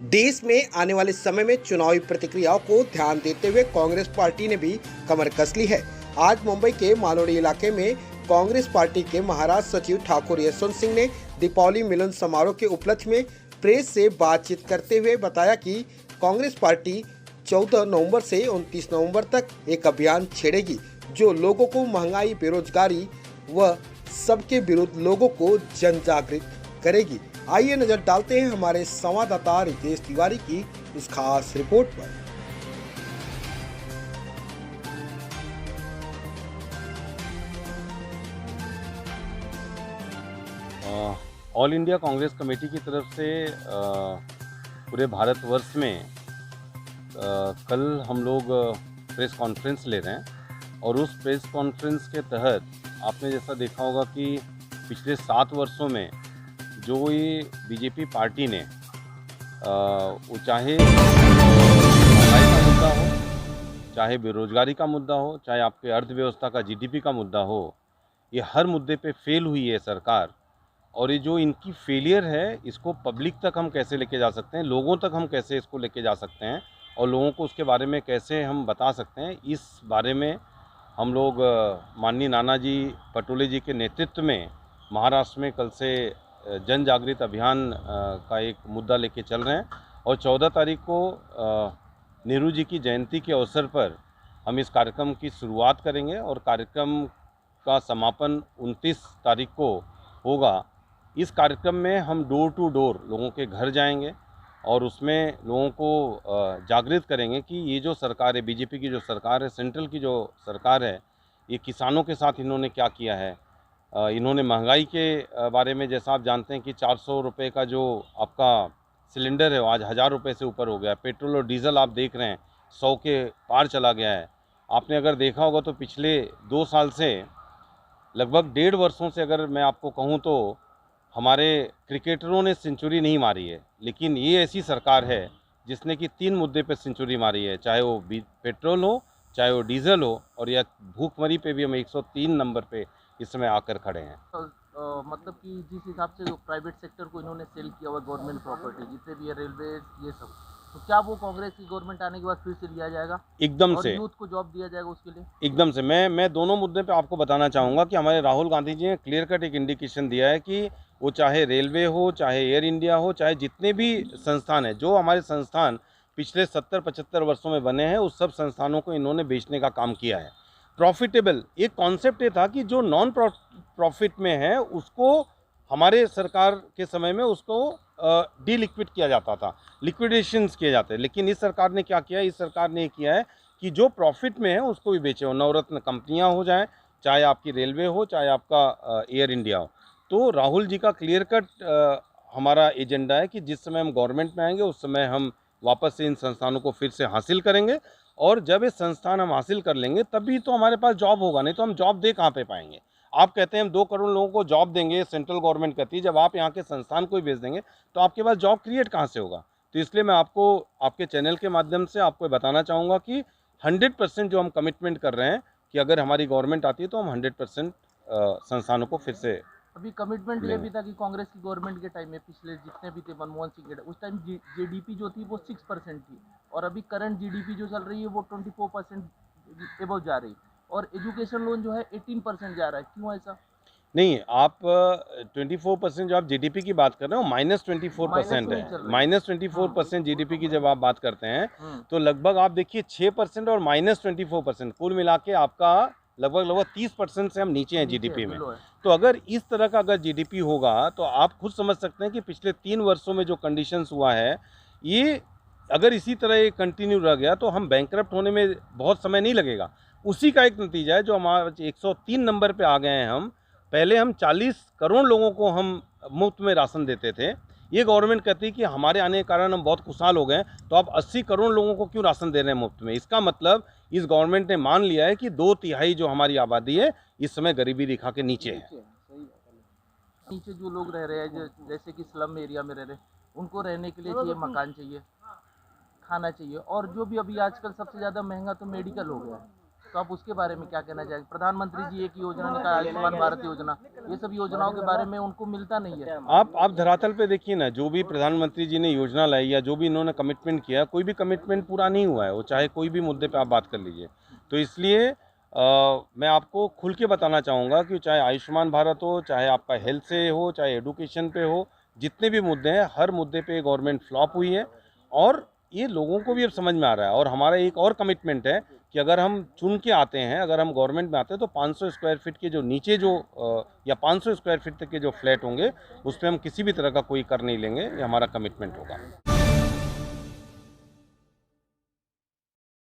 देश में आने वाले समय में चुनावी प्रतिक्रियाओं को ध्यान देते हुए कांग्रेस पार्टी ने भी कमर कस ली है। आज मुंबई के मालोडी इलाके में कांग्रेस पार्टी के महाराष्ट्र सचिव ठाकुर यशवंत सिंह ने दीपावली मिलन समारोह के उपलक्ष्य में प्रेस से बातचीत करते हुए बताया कि कांग्रेस पार्टी 14 नवंबर से 29 नवंबर तक एक अभियान छेड़ेगी जो लोगों को महंगाई, बेरोजगारी व सबके विरुद्ध लोगों को जन जागृत करेगी। आइए नजर डालते हैं हमारे संवाददाता रितेश तिवारी की इस खास रिपोर्ट पर। ऑल इंडिया कांग्रेस कमेटी की तरफ से पूरे भारतवर्ष में कल हम लोग प्रेस कॉन्फ्रेंस ले रहे हैं और उस प्रेस कॉन्फ्रेंस के तहत आपने जैसा देखा होगा कि पिछले 7 वर्षों में जो ये बीजेपी पार्टी ने वो चाहे महंगाई का मुद्दा हो, चाहे बेरोजगारी का मुद्दा हो, चाहे आपके अर्थव्यवस्था का जीडीपी का मुद्दा हो, ये हर मुद्दे पे फेल हुई है सरकार। और ये जो इनकी फेलियर है इसको पब्लिक तक हम कैसे लेके जा सकते हैं, लोगों तक हम कैसे इसको लेके जा सकते हैं और लोगों को उसके बारे में कैसे हम बता सकते हैं, इस बारे में हम लोग माननीय नानाजी पटोले जी के नेतृत्व में महाराष्ट्र में कल से जन जागृत अभियान का एक मुद्दा लेके चल रहे हैं और 14 तारीख को नेहरू जी की जयंती के अवसर पर हम इस कार्यक्रम की शुरुआत करेंगे और कार्यक्रम का समापन 29 तारीख को होगा। इस कार्यक्रम में हम डोर टू डोर लोगों के घर जाएंगे और उसमें लोगों को जागृत करेंगे कि ये जो सरकार है, बीजेपी की जो सरकार है, सेंट्रल की जो सरकार है, ये किसानों के साथ इन्होंने क्या किया है। इन्होंने महंगाई के बारे में, जैसा आप जानते हैं कि 400 रुपये का जो आपका सिलेंडर है वो आज 1000 रुपये से ऊपर हो गया। पेट्रोल और डीजल आप देख रहे हैं 100 के पार चला गया है। आपने अगर देखा होगा तो पिछले 2 साल से लगभग 1.5 वर्षों से अगर मैं आपको कहूं तो हमारे क्रिकेटरों ने सेंचुरी नहीं मारी है, लेकिन ये ऐसी सरकार है जिसने कि 3 मुद्दे पे सेंचुरी मारी है, चाहे वो पेट्रोल हो, चाहे वो डीजल हो और या भूखमरी पे भी हम 103 नंबर पे इस समय आकर खड़े हैं। मतलब कि जिस हिसाब से प्राइवेट सेक्टर को इन्होंने सेल किया हुआ गवर्नमेंट प्रॉपर्टी जितने भी है, रेलवे, ये सब, तो क्या वो कांग्रेस की गवर्नमेंट आने के बाद फिर से लिया जाएगा? एकदम और से यूथ को जॉब दिया जाएगा उसके लिए? एकदम से मैं दोनों मुद्दे पे आपको बताना चाहूँगा कि हमारे राहुल गांधी जी ने क्लियर कट एक इंडिकेशन दिया है कि वो चाहे रेलवे हो, चाहे एयर इंडिया हो, चाहे जितने भी संस्थान हैं, जो हमारे संस्थान पिछले 70-75 वर्षों में बने हैं, उस सब संस्थानों को इन्होंने बेचने का काम किया है। प्रॉफिटेबल एक कॉन्सेप्ट ये था कि जो नॉन प्रॉफिट में है उसको हमारे सरकार के समय में उसको डी लिक्विड किया जाता था, लिक्विडेशंस किए जाते हैं। लेकिन इस सरकार ने क्या किया है, इस सरकार ने किया है कि जो प्रॉफिट में है उसको भी बेचे हो। नवरत्न कंपनियां हो जाएं, चाहे आपकी रेलवे हो, चाहे आपका एयर इंडिया हो। तो राहुल जी का क्लियर कट हमारा एजेंडा है कि जिस समय हम गवर्नमेंट में आएंगे उस समय हम वापस से इन संस्थानों को फिर से हासिल करेंगे और जब ये संस्थान हम हासिल कर लेंगे तभी तो हमारे पास जॉब होगा, नहीं तो हम जॉब दे कहाँ पे पाएंगे। आप कहते हैं हम 2 करोड़ लोगों को जॉब देंगे, सेंट्रल गवर्नमेंट कहती है, जब आप यहाँ के संस्थान को ही भेज देंगे तो आपके पास जॉब क्रिएट कहाँ से होगा। तो इसलिए मैं आपको आपके चैनल के माध्यम से आपको बताना चाहूँगा कि 100% जो हम कमिटमेंट कर रहे हैं कि अगर हमारी गवर्नमेंट आती है तो हम 100% संस्थानों को फिर से। अभी कमिटमेंट ये भी था कि कांग्रेस की गवर्नमेंट के टाइम में पिछले जितने भी थे, मनमोहन सिंह के उस टाइम जीडीपी जो थी वो 6% थी और अभी करंट जीडीपी जो चल रही है वो 24% एबव जा रही है और एजुकेशन लोन जो है 18% जा रहा है। क्यों ऐसा? नहीं, आप 24% जो आप जीडीपी की बात कर रहे हो -24% है। -24% जीडीपी की जब आप बात करते हैं तो लगभग आप देखिए 6% और -24%, कुल मिला के आपका लगभग 30% से हम नीचे हैं जीडीपी में। तो अगर इस तरह का अगर जीडीपी होगा तो आप खुद समझ सकते हैं कि पिछले 3 वर्षों में जो कंडीशंस हुआ है, ये अगर इसी तरह ये कंटिन्यू रह गया तो हम बैंकरप्ट होने में बहुत समय नहीं लगेगा। उसी का एक नतीजा है जो हमारे 103 नंबर पे आ गए हैं हम। पहले हम 40 करोड़ लोगों को हम मुफ्त में राशन देते थे। ये गवर्नमेंट कहती है कि हमारे आने के कारण हम बहुत खुशहाल हो गए, तो आप 80 करोड़ लोगों को क्यों राशन दे रहे हैं मुफ्त में। इसका मतलब इस गवर्नमेंट ने मान लिया है कि 2/3 जो हमारी आबादी है इस समय गरीबी रेखा के नीचे है। नीचे जो लोग रह रहे हैं, जैसे कि स्लम एरिया में रह रहे हैं, उनको रहने के लिए चाहिए मकान, चाहिए खाना चाहिए, और जो भी अभी आजकल सबसे ज़्यादा महंगा तो मेडिकल हो गया है। तो आप उसके बारे में क्या कहना चाहेंगे? प्रधानमंत्री जी एक योजना निकाला, आयुष्मान भारत योजना, ये सब योजनाओं के बारे में उनको मिलता नहीं है। आप धरातल पे देखिए ना, जो भी प्रधानमंत्री जी ने योजना लाई या जो भी इन्होंने कमिटमेंट किया, कोई भी कमिटमेंट पूरा नहीं हुआ है, वो चाहे कोई भी मुद्दे पे आप बात कर लीजिए। तो इसलिए मैं आपको खुल के बताना चाहूँगा कि चाहे आयुष्मान भारत हो, चाहे आपका हेल्थ से हो, चाहे एडुकेशन पे हो, जितने भी मुद्दे हैं, हर मुद्दे पे गवर्नमेंट फ्लॉप हुई है और ये लोगों को भी अब समझ में आ रहा है। और हमारा एक और कमिटमेंट है कि अगर हम चुन के आते हैं, अगर हम गवर्नमेंट में आते हैं, तो 500 स्क्वायर फीट के जो नीचे जो या 500 स्क्वायर फीट तक के जो फ्लैट होंगे, उस पर हम किसी भी तरह का कोई कर नहीं लेंगे, ये हमारा कमिटमेंट होगा।